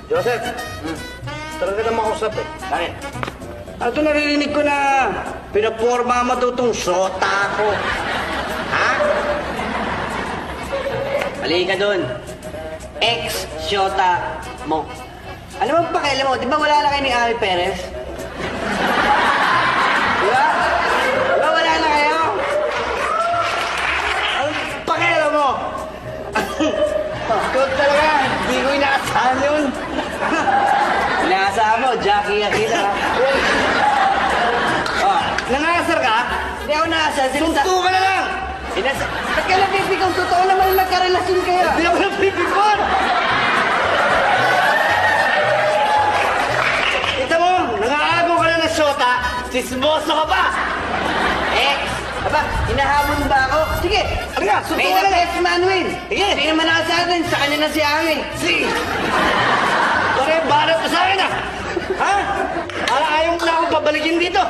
Joseph, talaga na mausap eh. Bakit? Ito naririnig ko na pinaporma mo itong shota ko. Ha? Mali ka dun. Ex-shota mo. Ano bang pakialam mo? Di ba wala na kayo ni Ami Perez? Di ba? Di ba wala na kayo? Ano pakialam mo? Ikaw talaga, hindi ko inaasahan yun. Inaasahan mo, Jackie Aquila. Oh, nangasar ka? Hindi ako naasal. Tunto ka na lang! Ba't ka napipikaw? Totoo naman nagkarelasyon kayo. Hindi ako napipipon! Kita mo, nangaagaw ka na ng shota, sismoso ka pa! Ex! Aba, hinahamon ba ako? Sige! Halika, May sutukan na lang! best Manuel! Sige. Hindi naman ako sa atin, sa kanya na si Ami. Sige! Pare, balat ka sa akin ah! Ha? Para ayaw mo na akong pabalikin dito!